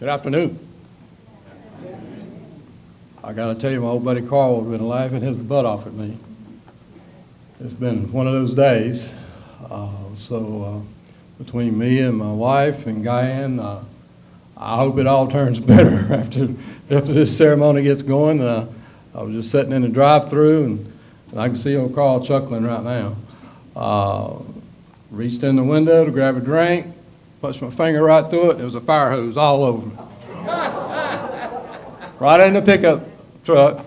Good afternoon. I got to tell you, my old buddy Carl has been laughing his butt off at me. It's been one of those days. Between me and my wife and Guyan, I hope it all turns better after this ceremony gets going. I was just sitting in the drive-thru, and I can see old Carl chuckling right now. Reached in the window to grab a drink, pushed my finger right through it, there was a fire hose all over me. Right in the pickup truck,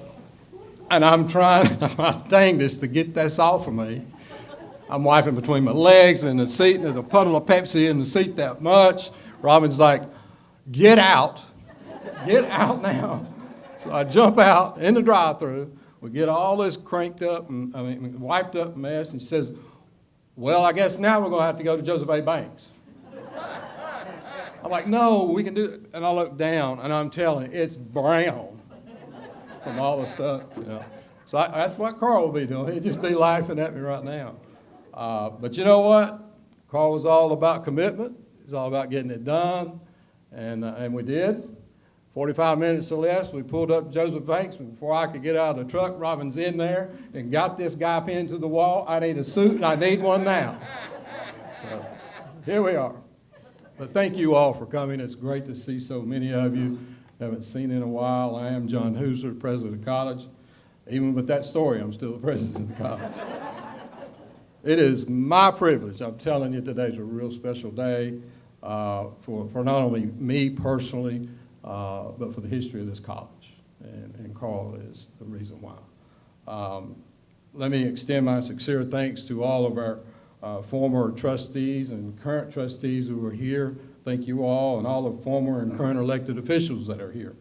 and I'm trying my dangest to get this off of me. I'm wiping between my legs and the seat, and there's a puddle of Pepsi in the seat that much. Robin's like, get out now. So I jump out in the drive-thru, we get all this cranked up, wiped up mess, and she says, well, I guess now we're gonna have to go to Joseph A. Banks. I'm like, no, we can do it. And I look down, and I'm telling you, it's brown from all the stuff, you know. So that's what Carl will be doing. He'd just be laughing at me right now. But you know what? Carl was all about commitment. He's all about getting it done, and we did. 45 minutes or less, we pulled up Joseph Banks, and before I could get out of the truck, Robin's in there and got this guy pinned to the wall. I need a suit, and I need one now. So here we are. But thank you all for coming. It's great to see so many of you. Haven't seen in a while. I am John Hooser, president of the college. Even with that story, I'm still the president of the college. It is my privilege. I'm telling you, today's a real special day for not only me personally, but for the history of this college. And Carl is the reason why. Let me extend my sincere thanks to all of our former trustees and current trustees who are here. Thank you all, and all the former and current elected officials that are here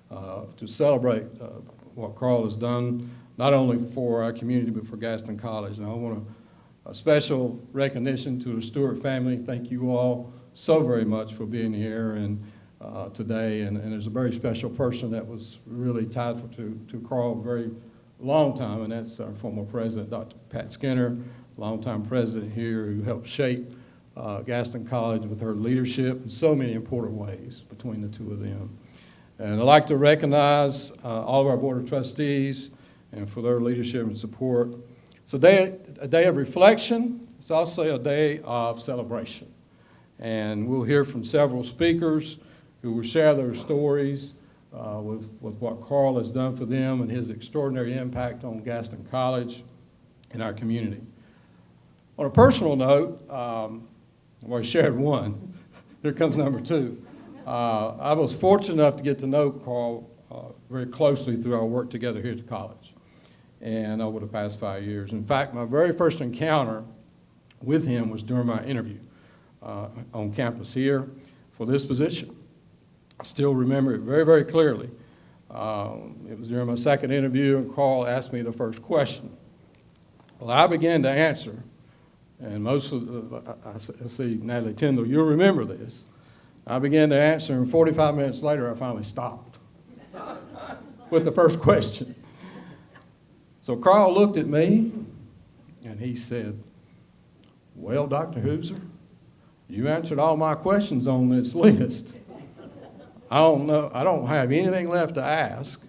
to celebrate what Carl has done, not only for our community, but for Gaston College. And I want a special recognition to the Stewart family. Thank you all so very much for being here and today. And there's a very special person that was really tied to Carl a very long time, and that's our former president, Dr. Pat Skinner, longtime president here, who helped shape Gaston College with her leadership in so many important ways between the two of them. And I'd like to recognize all of our board of trustees and for their leadership and support. It's a day of reflection. It's also a day of celebration. And we'll hear from several speakers who will share their stories with what Carl has done for them and his extraordinary impact on Gaston College and our community. On a personal note, well, I shared one. Here comes number two. I was fortunate enough to get to know Carl very closely through our work together here at the college and over the past 5 years. In fact, my very first encounter with him was during my interview on campus here for this position. I still remember it very, very clearly. It was during my second interview, and Carl asked me the first question. Well, I began to answer. And most of I see Natalie Tyndall, you'll remember this. I began to answer, and 45 minutes later, I finally stopped with the first question. So Carl looked at me, and he said, well, Dr. Hooser, you answered all my questions on this list. I don't have anything left to ask.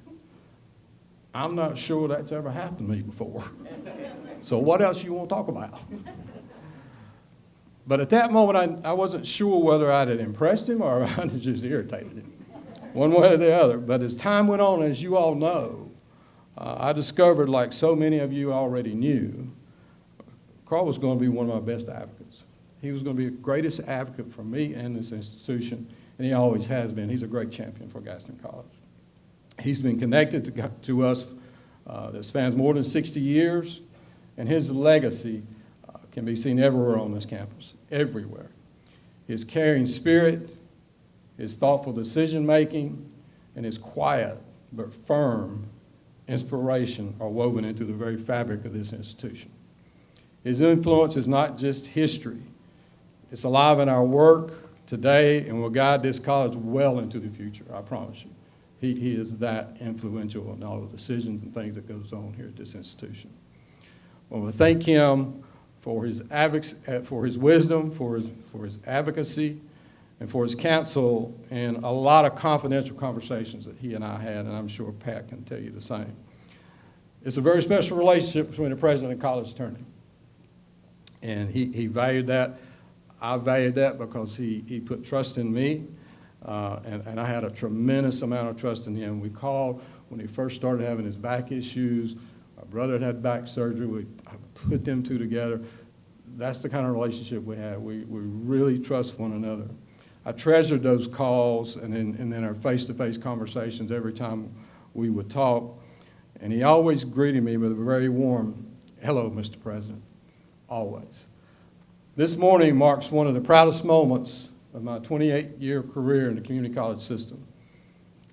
I'm not sure that's ever happened to me before. So what else you want to talk about? But at that moment, I wasn't sure whether I had impressed him or I had just irritated him, one way or the other. But as time went on, as you all know, I discovered, like so many of you already knew, Carl was going to be one of my best advocates. He was going to be the greatest advocate for me and this institution, and he always has been. He's a great champion for Gaston College. He's been connected to us that spans more than 60 years, and his legacy can be seen everywhere on this campus, everywhere. His caring spirit, his thoughtful decision-making, and his quiet but firm inspiration are woven into the very fabric of this institution. His influence is not just history. It's alive in our work today and will guide this college well into the future, I promise you. He is that influential in all the decisions and things that goes on here at this institution. I want to thank him for his wisdom, for his advocacy, and for his counsel and a lot of confidential conversations that he and I had, and I'm sure Pat can tell you the same. It's a very special relationship between a president and college attorney. And he valued that. I valued that because he put trust in me, and I had a tremendous amount of trust in him. We called when he first started having his back issues. My brother had back surgery. I put them two together. That's the kind of relationship we had. We really trust one another. I treasured those calls and then our face-to-face conversations every time we would talk. And he always greeted me with a very warm, "Hello, Mr. President," always. This morning marks one of the proudest moments of my 28-year career in the community college system.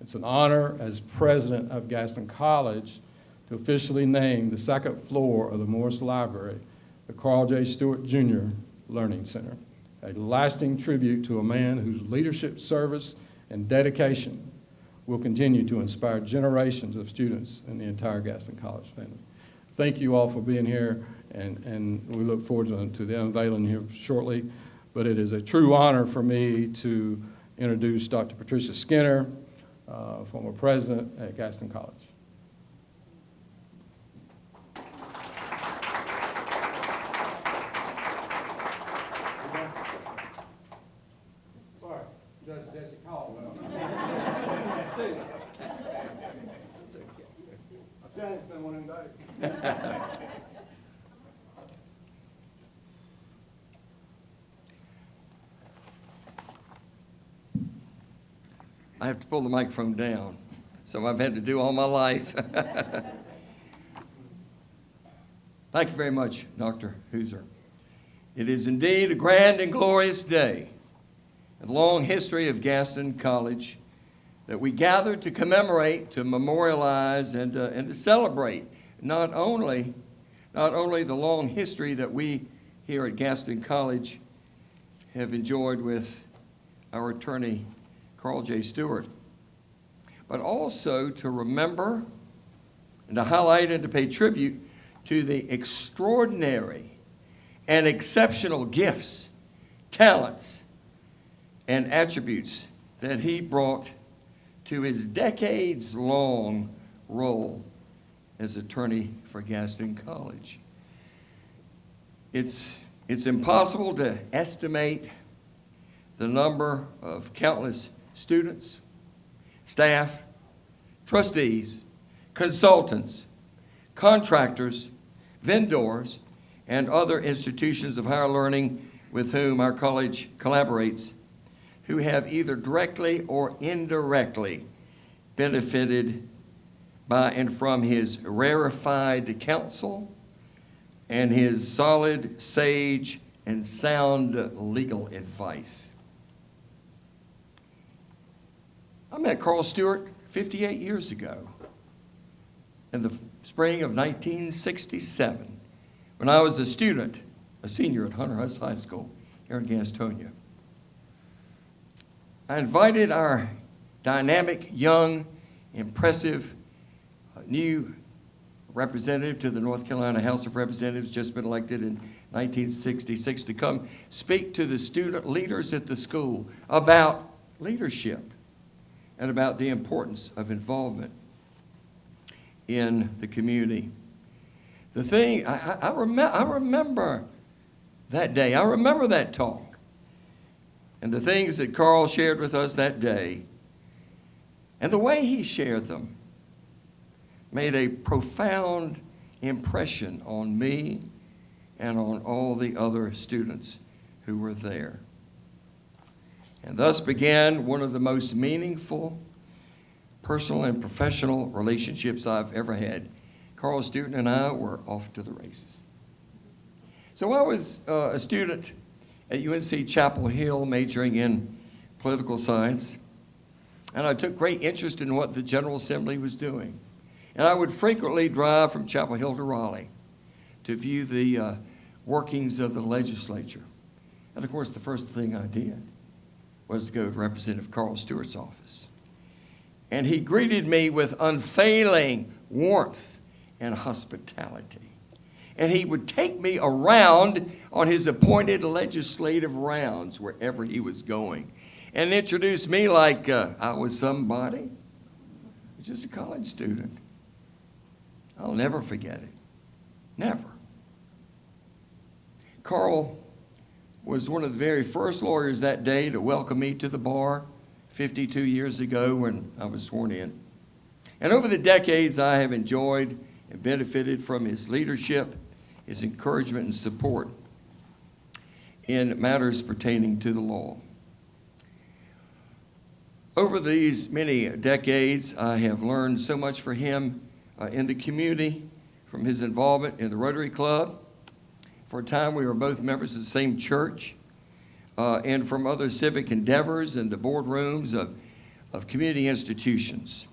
It's an honor as president of Gaston College to officially name the second floor of the Morris Library the Carl J. Stewart Jr. Learning Center, a lasting tribute to a man whose leadership, service, and dedication will continue to inspire generations of students in the entire Gaston College family. Thank you all for being here, and we look forward to the unveiling here shortly. But it is a true honor for me to introduce Dr. Patricia Skinner, former president at Gaston College. Sorry, Judge Jesse called. It's been one of them days. I have to pull the microphone down, so I've had to do all my life. Thank you very much, Dr. Hooser. It is indeed a grand and glorious day in the long history of Gaston College that we gather to commemorate, to memorialize, and to celebrate not only the long history that we here at Gaston College have enjoyed with our attorney, Carl J. Stewart, but also to remember and to highlight and to pay tribute to the extraordinary and exceptional gifts, talents, and attributes that he brought to his decades-long role as attorney for Gaston College. It's impossible to estimate the number of countless students, staff, trustees, consultants, contractors, vendors, and other institutions of higher learning with whom our college collaborates, who have either directly or indirectly benefited by and from his rarefied counsel and his solid, sage, and sound legal advice. I met Carl Stewart 58 years ago in the spring of 1967 when I was a student, a senior at Hunter House High School here in Gastonia. I invited our dynamic, young, impressive, new representative to the North Carolina House of Representatives, just been elected in 1966, to come speak to the student leaders at the school about leadership and about the importance of involvement in the community. The thing, I remember that day. I remember that talk. And the things that Carl shared with us that day, and the way he shared them, made a profound impression on me and on all the other students who were there. And thus began one of the most meaningful personal and professional relationships I've ever had. Carl Stewart and I were off to the races. So I was a student at UNC Chapel Hill, majoring in political science, and I took great interest in what the General Assembly was doing. And I would frequently drive from Chapel Hill to Raleigh to view the workings of the legislature. And of course, the first thing I did was to go to Representative Carl Stewart's office. And he greeted me with unfailing warmth and hospitality. And he would take me around on his appointed legislative rounds wherever he was going. and introduced me like I was somebody, just a college student. I'll never forget it. Never. Carl was one of the very first lawyers that day to welcome me to the bar 52 years ago when I was sworn in. And over the decades, I have enjoyed and benefited from his leadership, his encouragement and support in matters pertaining to the law. Over these many decades, I have learned so much from him in the community, from his involvement in the Rotary Club. For a time, we were both members of the same church, and from other civic endeavors and the boardrooms of community institutions.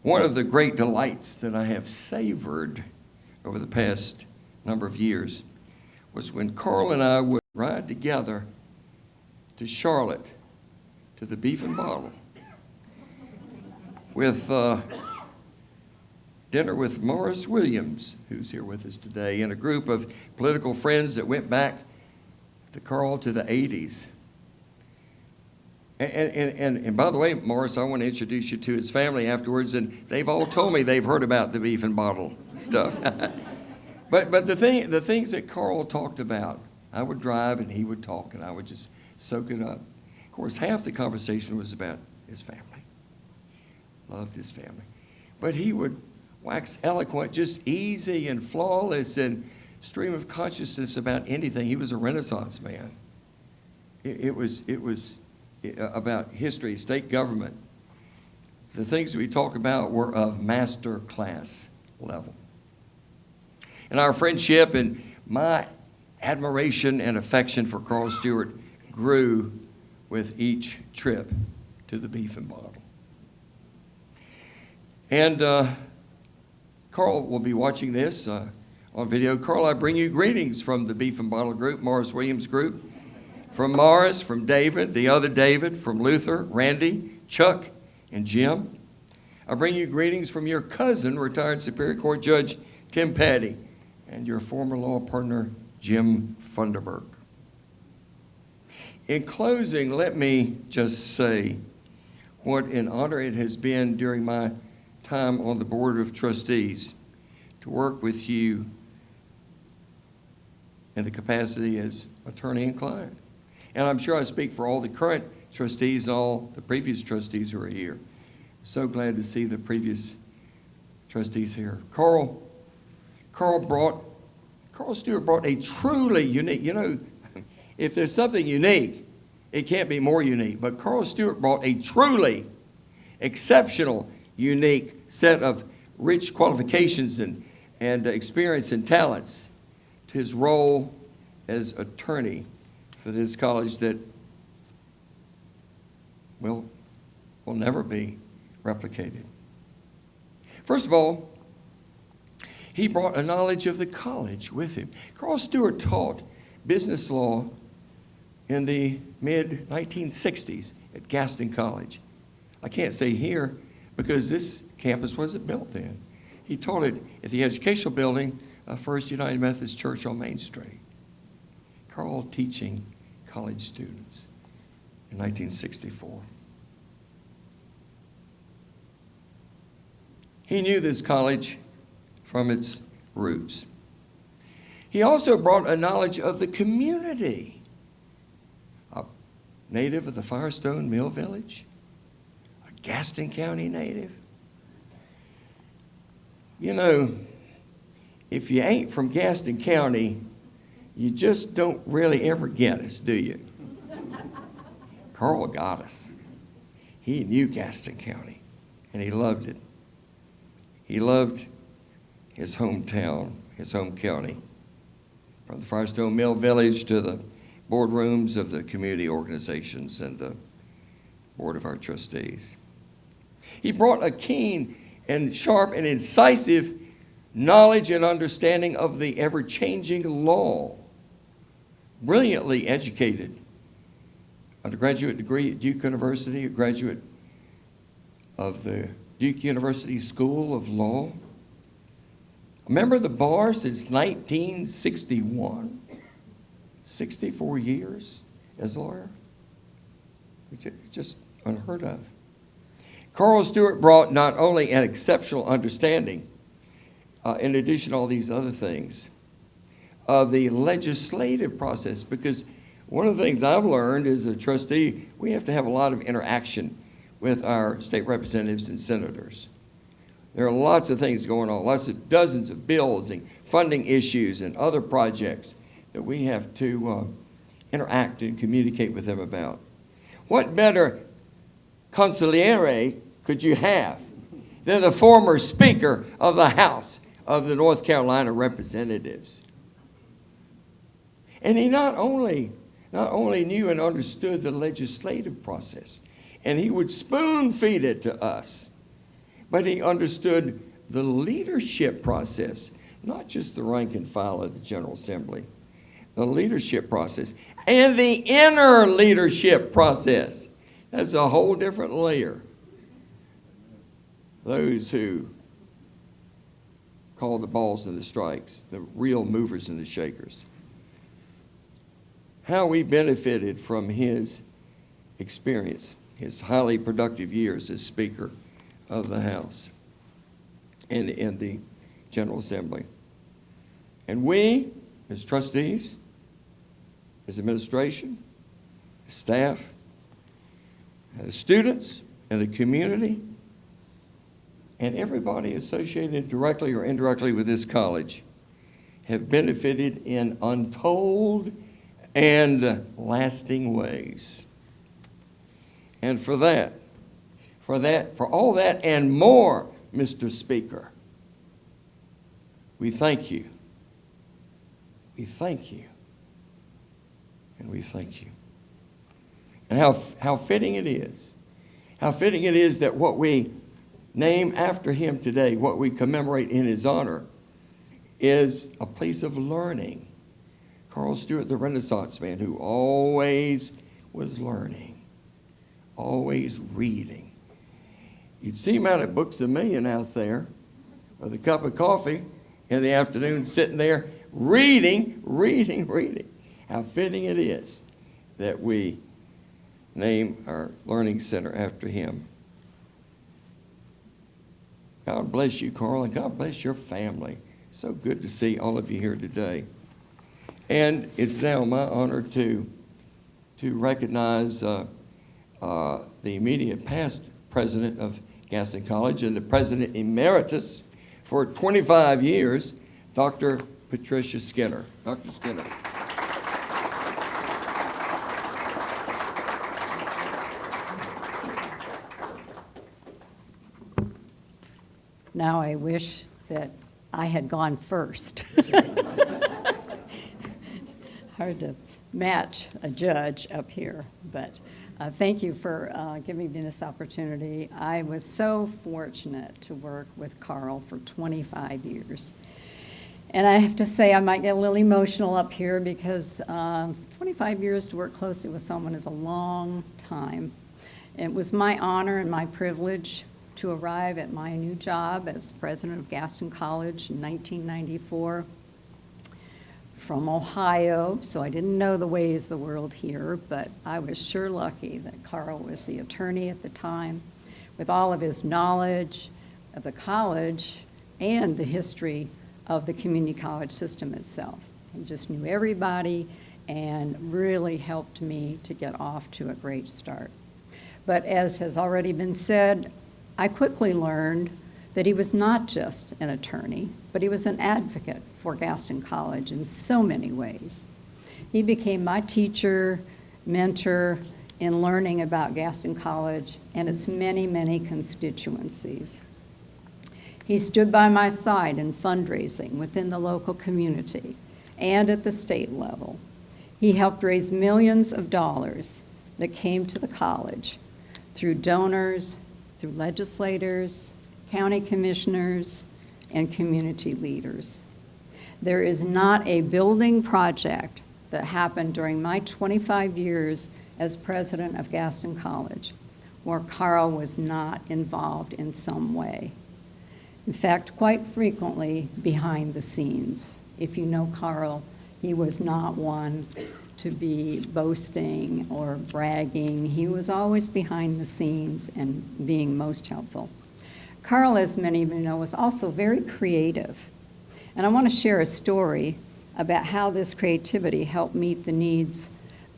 One of the great delights that I have savored over the past number of years was when Carl and I would ride together to Charlotte, to the Beef and Bottle, with dinner with Morris Williams, who's here with us today, and a group of political friends that went back to Carl to the 80s. And by the way, Morris, I want to introduce you to his family afterwards, and they've all told me they've heard about the Beef and Bottle stuff. But the things that Carl talked about, I would drive and he would talk, and I would just soak it up. Of course, half the conversation was about his family. Loved his family. But he would wax eloquent, just easy and flawless, and stream of consciousness about anything. He was a Renaissance man. It was about history, state government. The things we talk about were of master class level. And our friendship and my admiration and affection for Carl Stewart grew with each trip to the Beef and Bottle. And Carl will be watching this on video. Carl, I bring you greetings from the Beef and Bottle group, Morris Williams group. From Morris, from David, the other David, from Luther, Randy, Chuck, and Jim. I bring you greetings from your cousin, retired Superior Court Judge Tim Patty, and your former law partner, Jim Funderburk. In closing, let me just say what an honor it has been during my time on the Board of Trustees to work with you in the capacity as attorney and client. And I'm sure I speak for all the current trustees and all the previous trustees who are here. So glad to see the previous trustees here. Carl Stewart brought a truly unique, if there's something unique, it can't be more unique. But Carl Stewart brought a truly exceptional, unique set of rich qualifications and experience and talents to his role as attorney for this college that will never be replicated. First of all, he brought a knowledge of the college with him. Carl Stewart taught business law in the mid-1960s at Gaston College. I can't say here because this campus wasn't built then. He taught it at the educational building of First United Methodist Church on Main Street. Carl teaching college students in 1964. He knew this college from its roots. He also brought a knowledge of the community. A native of the Firestone Mill Village, a Gaston County native. If you ain't from Gaston County, you just don't really ever get us, do you? Carl got us. He knew Gaston County, and he loved it. He loved his hometown, his home county, from the Firestone Mill Village to the boardrooms of the community organizations and the board of our trustees. He brought a keen and sharp and incisive knowledge and understanding of the ever-changing law. Brilliantly educated, undergraduate degree at Duke University, a graduate of the Duke University School of Law, a member of the bar since 1961, 64 years as a lawyer. just unheard of. Carl Stewart brought not only an exceptional understanding, in addition to all these other things, of the legislative process, because one of the things I've learned as a trustee, we have to have a lot of interaction with our state representatives and senators. There are lots of things going on, dozens of bills and funding issues and other projects that we have to interact and communicate with them about. What better consigliere could you have than the former Speaker of the House of the North Carolina Representatives? And he not only knew and understood the legislative process, and he would spoon feed it to us, but he understood the leadership process, not just the rank and file of the General Assembly, the leadership process, and the inner leadership process. That's a whole different layer. Those who call the balls and the strikes, the real movers and the shakers. How we benefited from his experience, his highly productive years as Speaker of the House and in the General Assembly. And we, as trustees, as administration, as staff, as students, and the community, and everybody associated directly or indirectly with this college have benefited in untold and lasting ways. And for all that and more, Mr. Speaker, we thank you. We thank you. And we thank you. And how fitting it is. How fitting it is that what we name after him today, what we commemorate in his honor, is a place of learning. Carl Stewart, the Renaissance man, who always was learning, always reading. You'd see him out at Books A Million out there with a cup of coffee in the afternoon, sitting there reading. How fitting it is that we name our learning center after him. God bless you, Carl, and God bless your family. So good to see all of you here today. And it's now my honor to recognize the immediate past president of Gaston College and the president emeritus for 25 years, Dr. Patricia Skinner. Dr. Skinner. Now I wish that I had gone first. Hard to match a judge up here, but thank you for giving me this opportunity. I was so fortunate to work with Carl for 25 years. And I have to say, I might get a little emotional up here because 25 years to work closely with someone is a long time. It was my honor and my privilege to arrive at my new job as president of Gaston College in 1994 from Ohio, so I didn't know the ways of the world here, but I was sure lucky that Carl was the attorney at the time with all of his knowledge of the college and the history of the community college system itself. He just knew everybody and really helped me to get off to a great start. But as has already been said, I quickly learned that he was not just an attorney, but he was an advocate for Gaston College in so many ways. He became my teacher, mentor in learning about Gaston College and its many, many constituencies. He stood by my side in fundraising within the local community and at the state level. He helped raise millions of dollars that came to the college through donors, through legislators, county commissioners, and community leaders. There is not a building project that happened during my 25 years as president of Gaston College where Carl was not involved in some way. In fact, quite frequently behind the scenes. If you know Carl, he was not one to be boasting or bragging. He was always behind the scenes and being most helpful. Carl, as many of you know, was also very creative. And I want to share a story about how this creativity helped meet the needs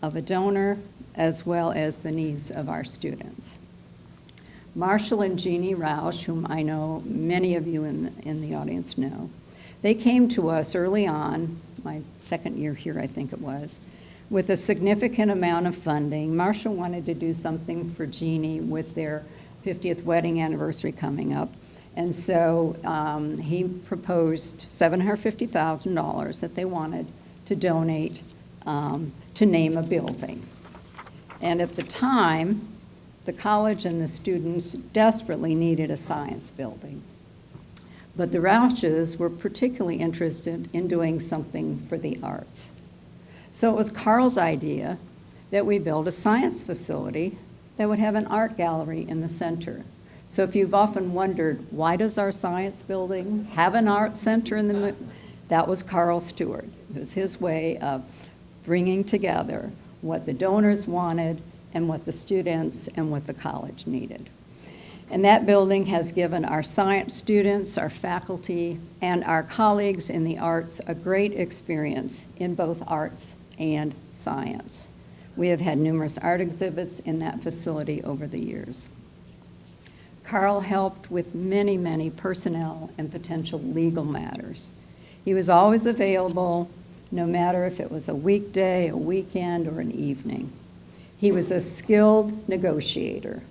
of a donor as well as the needs of our students. Marshall and Jeannie Roush, whom I know many of you in the audience know, they came to us early on, my second year here I think it was, with a significant amount of funding. Marshall wanted to do something for Jeannie with their 50th wedding anniversary coming up. And so he proposed $750,000 that they wanted to donate to name a building. And at the time, the college and the students desperately needed a science building. But the Roushes were particularly interested in doing something for the arts. So it was Carl's idea that we build a science facility that would have an art gallery in the center. So if you've often wondered, why does our science building have an art center in the that was Carl Stewart. It was his way of bringing together what the donors wanted and what the students and what the college needed. And that building has given our science students, our faculty, and our colleagues in the arts a great experience in both arts and science. We have had numerous art exhibits in that facility over the years. Carl helped with many, many personnel and potential legal matters. He was always available, no matter if it was a weekday, a weekend, or an evening. He was a skilled negotiator,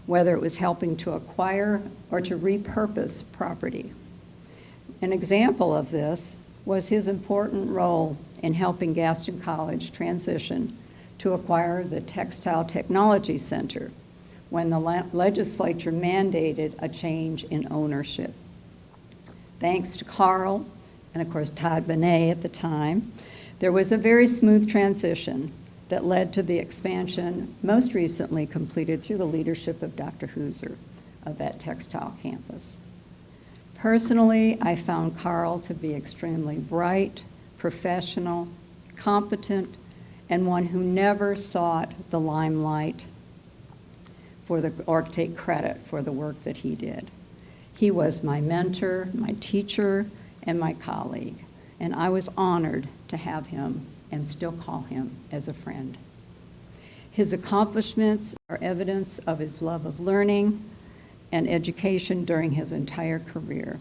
whether it was helping to acquire or to repurpose property. An example of this was his important role in helping Gaston College transition to acquire the Textile Technology Center when the legislature mandated a change in ownership. Thanks to Carl, and of course Todd Benet at the time, there was a very smooth transition that led to the expansion most recently completed through the leadership of Dr. Hooser of that textile campus. Personally, I found Carl to be extremely bright, professional, competent, and one who never sought the limelight or take credit for the work that he did. He was my mentor, my teacher, and my colleague, and I was honored to have him and still call him as a friend. His accomplishments are evidence of his love of learning and education during his entire career.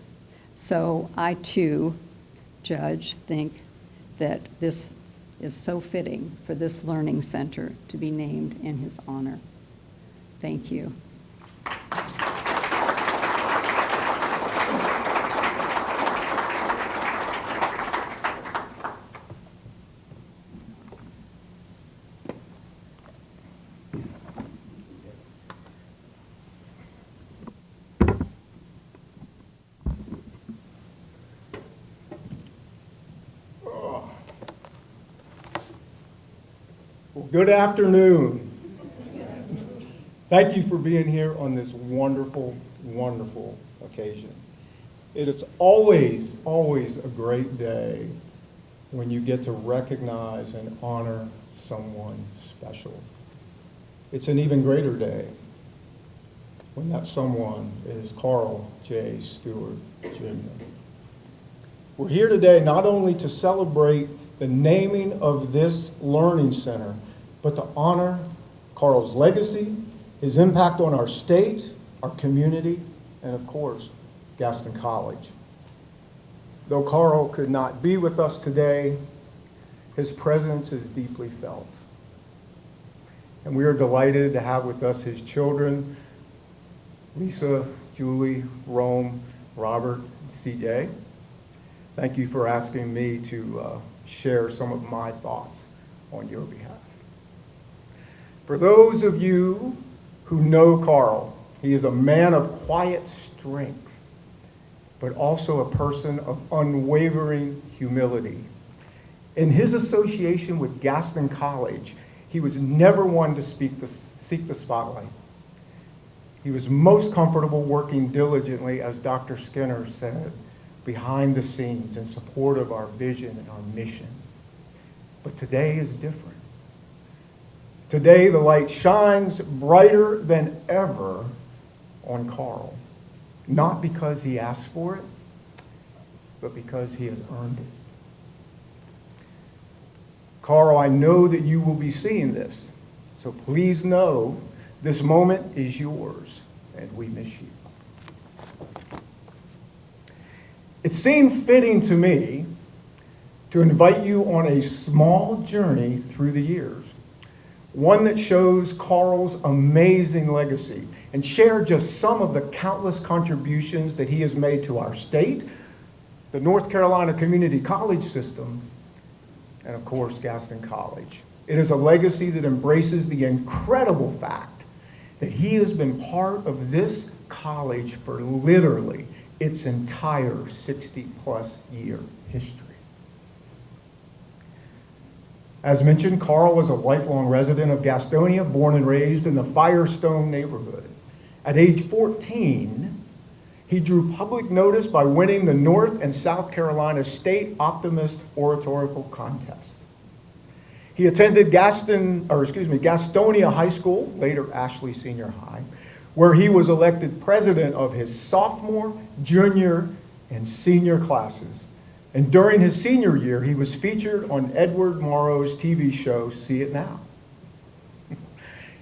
So I too, Judge, think that this is so fitting for this learning center to be named in his honor. Thank you. Well, good afternoon. Thank you for being here on this wonderful, wonderful occasion. It is always, always a great day when you get to recognize and honor someone special. It's an even greater day when that someone is Carl J. Stewart Jr. We're here today not only to celebrate the naming of this learning center, but to honor Carl's legacy, his impact on our state, our community, and of course, Gaston College. Though Carl could not be with us today, his presence is deeply felt. And we are delighted to have with us his children, Lisa, Julie, Rome, Robert, and CJ. Thank you for asking me to share some of my thoughts on your behalf. For those of you who know Carl, he is a man of quiet strength, but also a person of unwavering humility. In his association with Gaston College, he was never one to seek the spotlight. He was most comfortable working diligently, as Dr. Skinner said, behind the scenes in support of our vision and our mission. But today is different. Today, the light shines brighter than ever on Carl, not because he asked for it, but because he has earned it. Carl, I know that you will be seeing this, so please know this moment is yours, and we miss you. It seemed fitting to me to invite you on a small journey through the years, one that shows Carl's amazing legacy, and share just some of the countless contributions that he has made to our state, the North Carolina Community College system, and of course, Gaston College. It is a legacy that embraces the incredible fact that he has been part of this college for literally its entire 60-plus year history. As mentioned, Carl was a lifelong resident of Gastonia, born and raised in the Firestone neighborhood. At age 14, he drew public notice by winning the North and South Carolina State Optimist Oratorical Contest. He attended Gastonia High School, later Ashley Senior High, where he was elected president of his sophomore, junior, and senior classes. And during his senior year, he was featured on Edward Morrow's TV show, See It Now.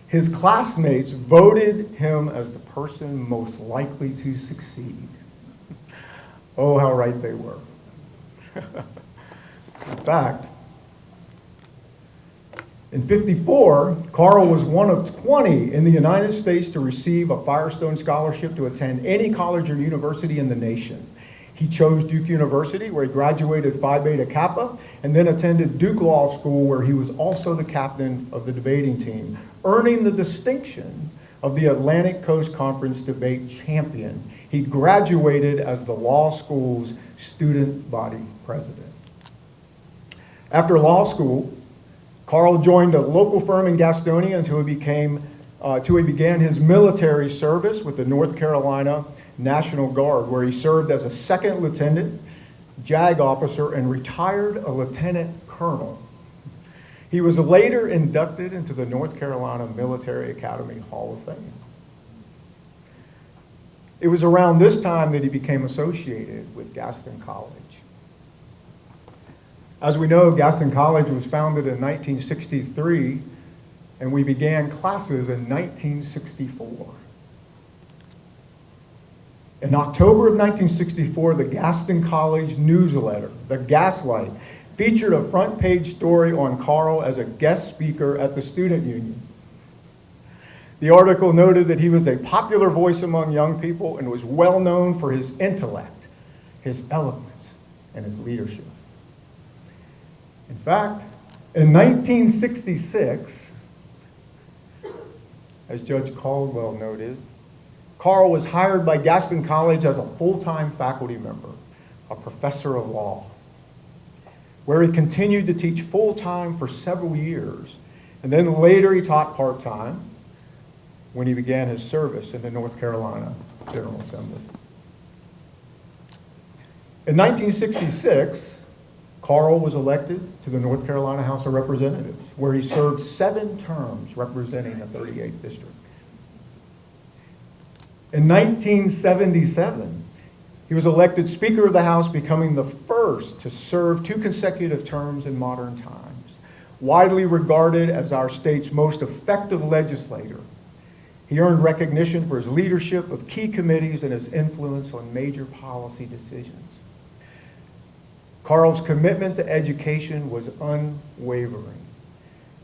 His classmates voted him as the person most likely to succeed. Oh, how right they were. In fact, in '54, Carl was one of 20 in the United States to receive a Firestone scholarship to attend any college or university in the nation. He chose Duke University, where he graduated Phi Beta Kappa, and then attended Duke Law School, where he was also the captain of the debating team, earning the distinction of the Atlantic Coast Conference debate champion. He graduated as the law school's student body president. After law school, Carl joined a local firm in Gastonia until he began his military service with the North Carolina National Guard, where he served as a second lieutenant, JAG officer, and retired a lieutenant colonel. He was later inducted into the North Carolina Military Academy Hall of Fame. It was around this time that he became associated with Gaston College. As we know, Gaston College was founded in 1963, and we began classes in 1964. In October of 1964, the Gaston College newsletter, The Gaslight, featured a front page story on Carl as a guest speaker at the Student Union. The article noted that he was a popular voice among young people and was well known for his intellect, his eloquence, and his leadership. In fact, in 1966, as Judge Caldwell noted, Carl was hired by Gaston College as a full-time faculty member, a professor of law, where he continued to teach full-time for several years, and then later he taught part-time when he began his service in the North Carolina General Assembly. In 1966, Carl was elected to the North Carolina House of Representatives, where he served 7 terms representing the 38th District. In 1977, he was elected Speaker of the House, becoming the first to serve 2 consecutive terms in modern times. Widely regarded as our state's most effective legislator, he earned recognition for his leadership of key committees and his influence on major policy decisions. Carl's commitment to education was unwavering.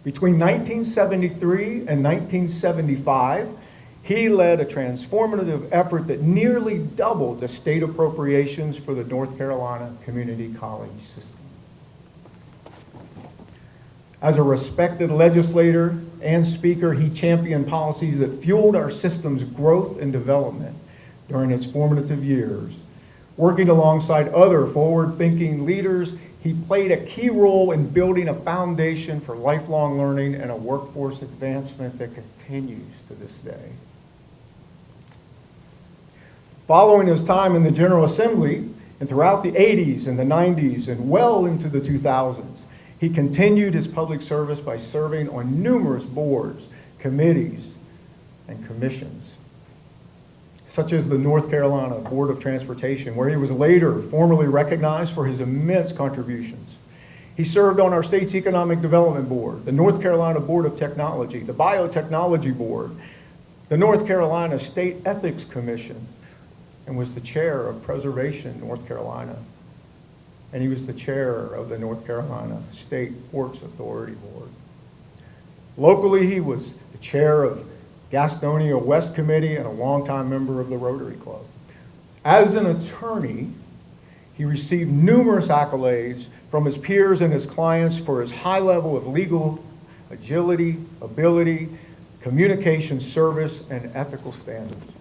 Between 1973 and 1975, he led a transformative effort that nearly doubled the state appropriations for the North Carolina Community College system. As a respected legislator and speaker, he championed policies that fueled our system's growth and development during its formative years. Working alongside other forward-thinking leaders, he played a key role in building a foundation for lifelong learning and a workforce advancement that continues to this day. Following his time in the General Assembly, and throughout the 80s and the 90s and well into the 2000s, He continued his public service by serving on numerous boards, committees, and commissions, such as the North Carolina Board of Transportation, where he was later formally recognized for his immense contributions. He served on our state's Economic Development Board, the North Carolina Board of Technology, the Biotechnology Board, the North Carolina State Ethics Commission, and was the chair of Preservation North Carolina. And he was the chair of the North Carolina State Ports Authority Board. Locally, he was the chair of Gastonia West Committee and a longtime member of the Rotary Club. As an attorney, he received numerous accolades from his peers and his clients for his high level of legal agility, ability, communication service, and ethical standards.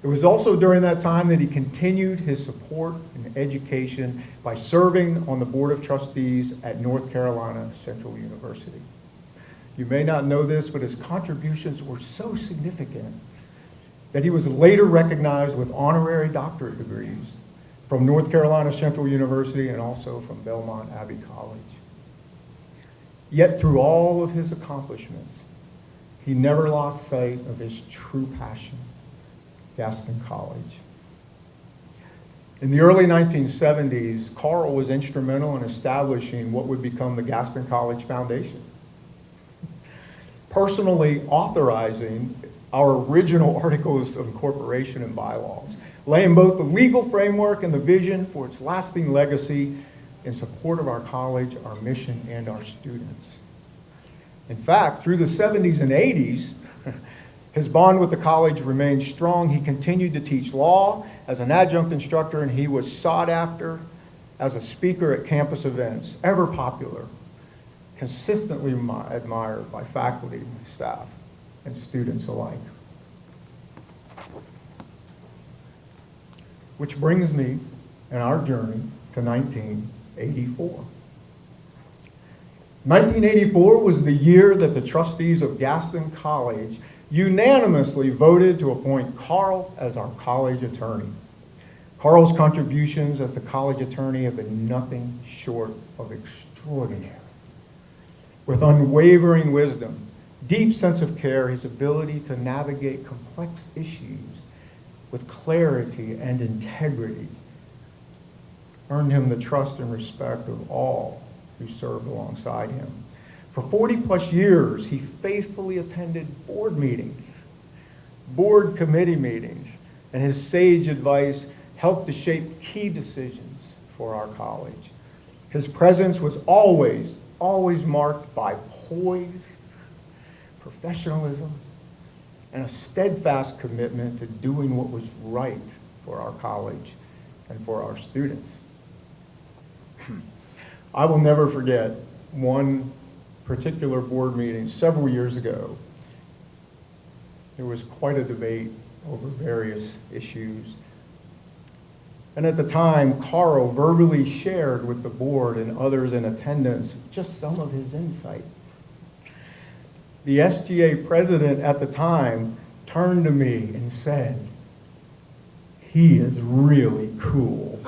It was also during that time that he continued his support in education by serving on the Board of Trustees at North Carolina Central University. You may not know this, but his contributions were so significant that he was later recognized with honorary doctorate degrees from North Carolina Central University and also from Belmont Abbey College. Yet through all of his accomplishments, he never lost sight of his true passion, Gaston College. In the early 1970s, Carl was instrumental in establishing what would become the Gaston College Foundation, personally authorizing our original articles of incorporation and bylaws, laying both the legal framework and the vision for its lasting legacy in support of our college, our mission, and our students. In fact, through the 70s and 80s, his bond with the college remained strong. He continued to teach law as an adjunct instructor, and he was sought after as a speaker at campus events, ever popular, consistently admired by faculty, staff, and students alike. Which brings me in our journey to 1984. 1984 was the year that the trustees of Gaston College unanimously voted to appoint Carl as our college attorney. Carl's contributions as the college attorney have been nothing short of extraordinary. With unwavering wisdom, deep sense of care, his ability to navigate complex issues with clarity and integrity earned him the trust and respect of all who served alongside him. For 40 plus years, he faithfully attended board meetings, board committee meetings, and his sage advice helped to shape key decisions for our college. His presence was always marked by poise, professionalism, and a steadfast commitment to doing what was right for our college and for our students. I will never forget one particular board meeting several years ago. There was quite a debate over various issues. And at the time, Carl verbally shared with the board and others in attendance just some of his insight. The SGA president at the time turned to me and said, "He is really cool."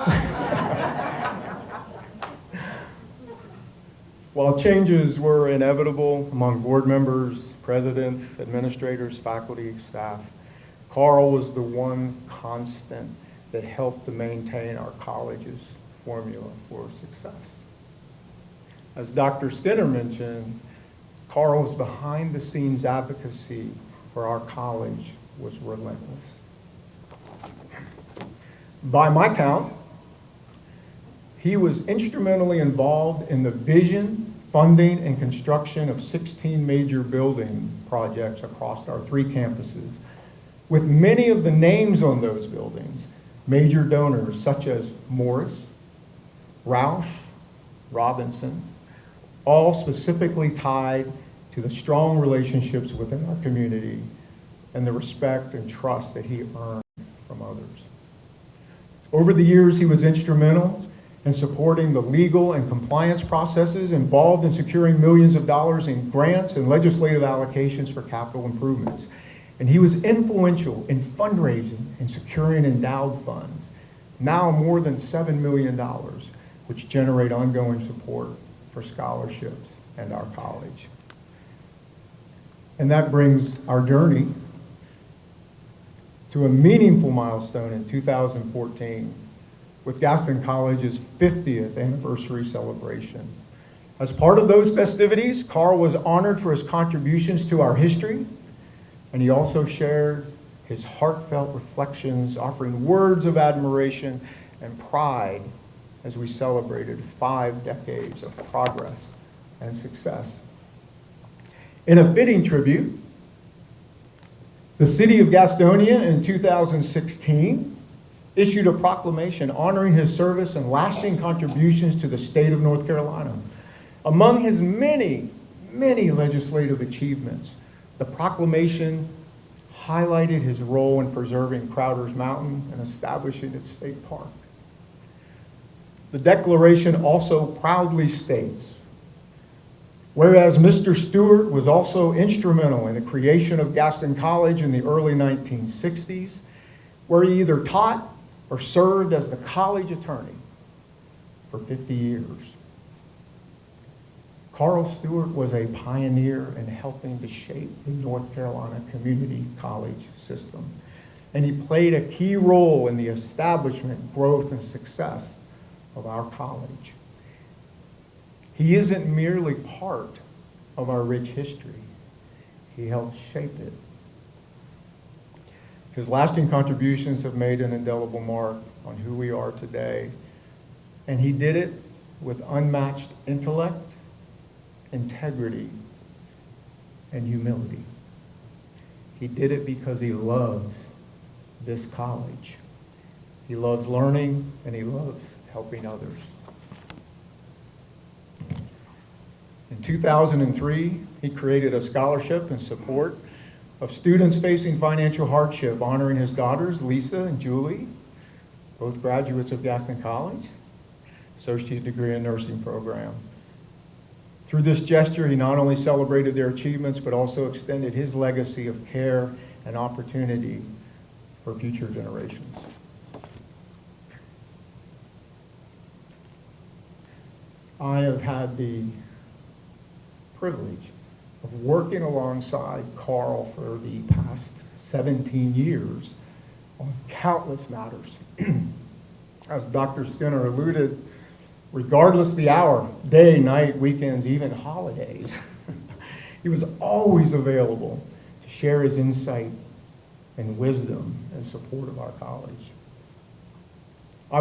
While changes were inevitable among board members, presidents, administrators, faculty, staff, Carl was the one constant that helped to maintain our college's formula for success. As Dr. Stinner mentioned, Carl's behind-the-scenes advocacy for our college was relentless. By my count, he was instrumentally involved in the vision, funding, and construction of 16 major building projects across our 3 campuses, with many of the names on those buildings major donors such as Morris, Roush, Robinson, all specifically tied to the strong relationships within our community and the respect and trust that he earned from others. Over the years, he was instrumental in supporting the legal and compliance processes involved in securing millions of dollars in grants and legislative allocations for capital improvements. And he was influential in fundraising and securing endowed funds, now more than $7 million, which generate ongoing support for scholarships and our college. And that brings our journey to a meaningful milestone in 2014 with Gaston College's 50th anniversary celebration. As part of those festivities, Carl was honored for his contributions to our history, and he also shared his heartfelt reflections, offering words of admiration and pride as we celebrated 5 decades of progress and success. In a fitting tribute, the city of Gastonia in 2016 issued a proclamation honoring his service and lasting contributions to the state of North Carolina. Among his many, many legislative achievements, the proclamation highlighted his role in preserving Crowder's Mountain and establishing its state park. The declaration also proudly states, whereas Mr. Stewart was also instrumental in the creation of Gaston College in the early 1960s, where he either taught or served as the college attorney for 50 years. Carl Stewart was a pioneer in helping to shape the North Carolina community college system, and he played a key role in the establishment, growth, and success of our college. He isn't merely part of our rich history. He helped shape it. His lasting contributions have made an indelible mark on who we are today, and he did it with unmatched intellect, integrity, and humility. He did it because he loves this college. He loves learning, and he loves helping others. In 2003, he created a scholarship in support of students facing financial hardship, honoring his daughters, Lisa and Julie, both graduates of Gaston College, associate degree in nursing program. Through this gesture, he not only celebrated their achievements, but also extended his legacy of care and opportunity for future generations. I have had the privilege of working alongside Carl for the past 17 years on countless matters. As Dr. Skinner alluded, regardless of the hour, day, night, weekends, even holidays, he was always available to share his insight and wisdom in support of our college. I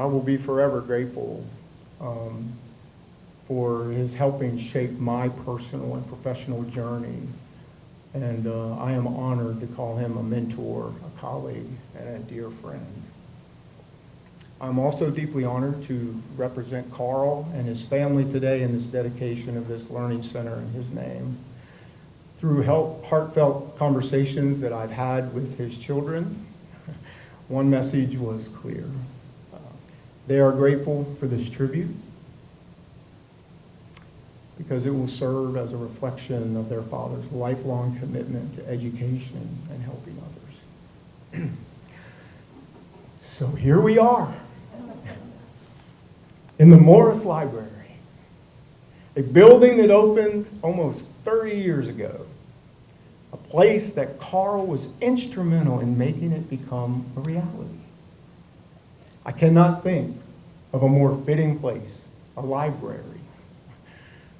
will be forever grateful for his helping shape my personal and professional journey. And I am honored to call him a mentor, a colleague, and a dear friend. I'm also deeply honored to represent Carl and his family today in this dedication of this learning center in his name. Through heartfelt conversations that I've had with his children, one message was clear. They are grateful for this tribute because it will serve as a reflection of their father's lifelong commitment to education and helping others. So here we are in the Morris Library, a building that opened almost 30 years ago, a place that Carl was instrumental in making it become a reality. I cannot think of a more fitting place, a library,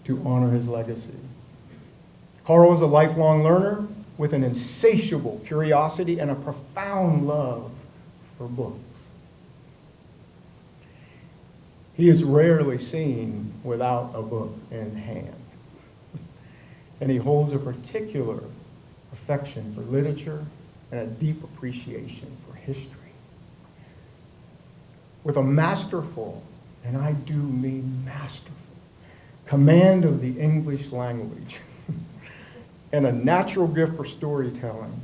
to honor his legacy. Carl was a lifelong learner with an insatiable curiosity and a profound love for books. He is rarely seen without a book in hand, and he holds a particular affection for literature and a deep appreciation for history. With a masterful, and I do mean masterful, command of the English language and a natural gift for storytelling,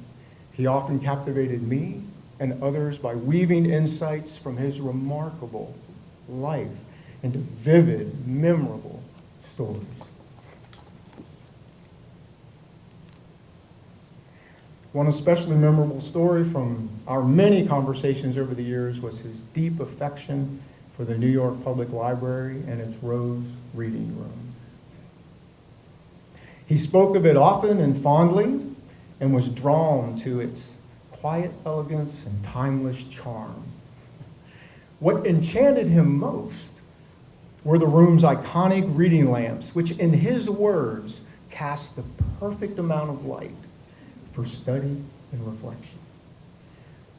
he often captivated me and others by weaving insights from his remarkable life into vivid, memorable stories. One especially memorable story from our many conversations over the years was his deep affection for the New York Public Library and its Rose Reading Room. He spoke of it often and fondly and was drawn to its quiet elegance and timeless charm. What enchanted him most were the room's iconic reading lamps, which in his words cast the perfect amount of light for study and reflection.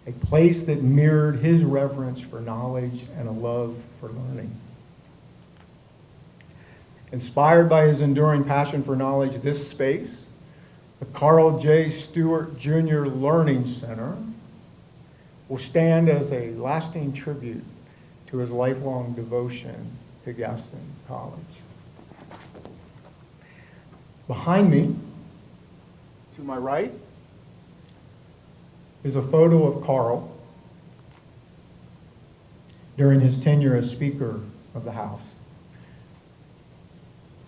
A place that mirrored his reverence for knowledge and a love for learning. Inspired by his enduring passion for knowledge, this space, the Carl J. Stewart Jr. Learning Center, will stand as a lasting tribute to his lifelong devotion to Gaston College. Behind me, to my right, is a photo of Carl during his tenure as Speaker of the House.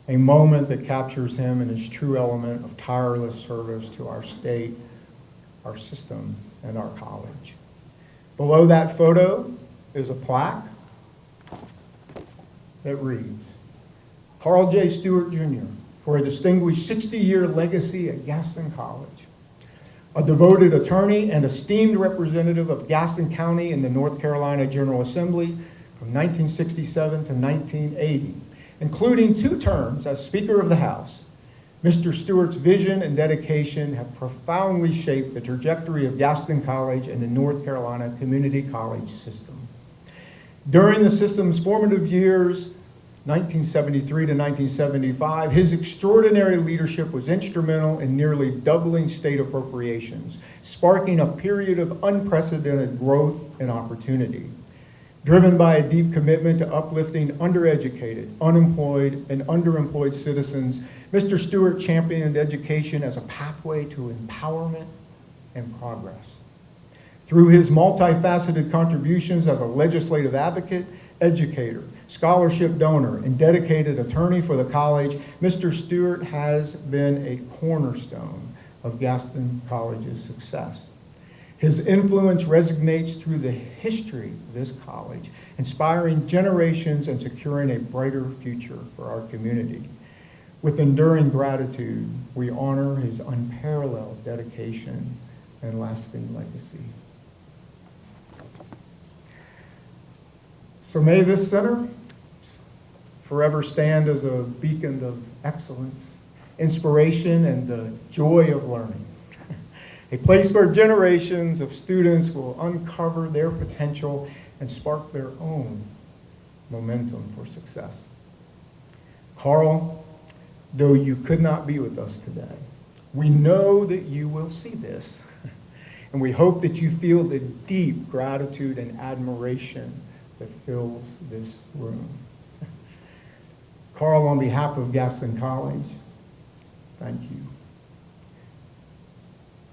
A moment that captures him in his true element of tireless service to our state, our system, and our college. Below that photo is a plaque that reads, Carl J. Stewart Jr., for a distinguished 60-year legacy at Gaston College, a devoted attorney and esteemed representative of Gaston County in the North Carolina General Assembly from 1967 to 1980, including 2 terms as Speaker of the House. Mr. Stewart's vision and dedication have profoundly shaped the trajectory of Gaston College and the North Carolina Community College system. During the system's formative years, 1973 to 1975, his extraordinary leadership was instrumental in nearly doubling state appropriations, sparking a period of unprecedented growth and opportunity. Driven by a deep commitment to uplifting undereducated, unemployed, and underemployed citizens, Mr. Stewart championed education as a pathway to empowerment and progress. Through his multifaceted contributions as a legislative advocate, educator, scholarship donor, and dedicated attorney for the college, Mr. Stewart has been a cornerstone of Gaston College's success. His influence resonates through the history of this college, inspiring generations and securing a brighter future for our community. With enduring gratitude, we honor his unparalleled dedication and lasting legacy. So may this center forever stand as a beacon of excellence, inspiration, and the joy of learning. A place where generations of students will uncover their potential and spark their own momentum for success. Carl, though you could not be with us today, we know that you will see this, and we hope that you feel the deep gratitude and admiration that fills this room. Carl, on behalf of Gaston College, thank you.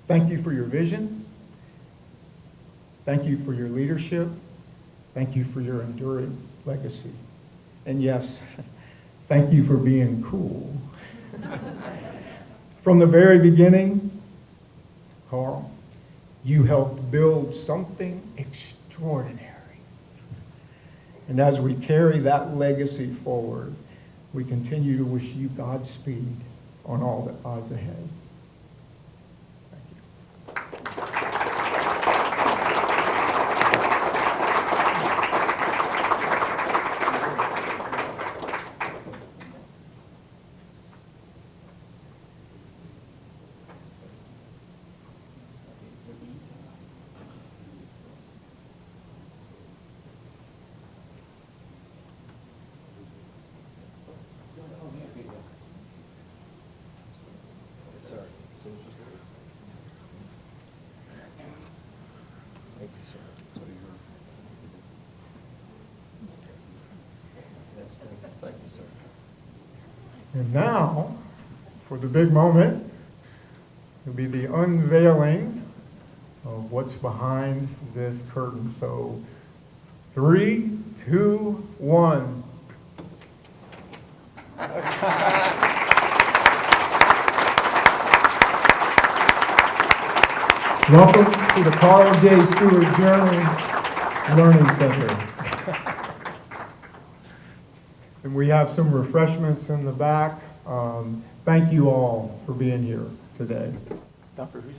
Thank you for your vision. Thank you for your leadership. Thank you for your enduring legacy. And yes, thank you for being cool. From the very beginning, Carl, you helped build something extraordinary. And as we carry that legacy forward, we continue to wish you Godspeed on all that lies ahead. And now, for the big moment, it'll be the unveiling of what's behind this curtain. So, 3, 2, 1. Welcome to the Carl J. Stewart Jr. Learning Center. And we have some refreshments in the back. Thank you all for being here today. Dr. Who's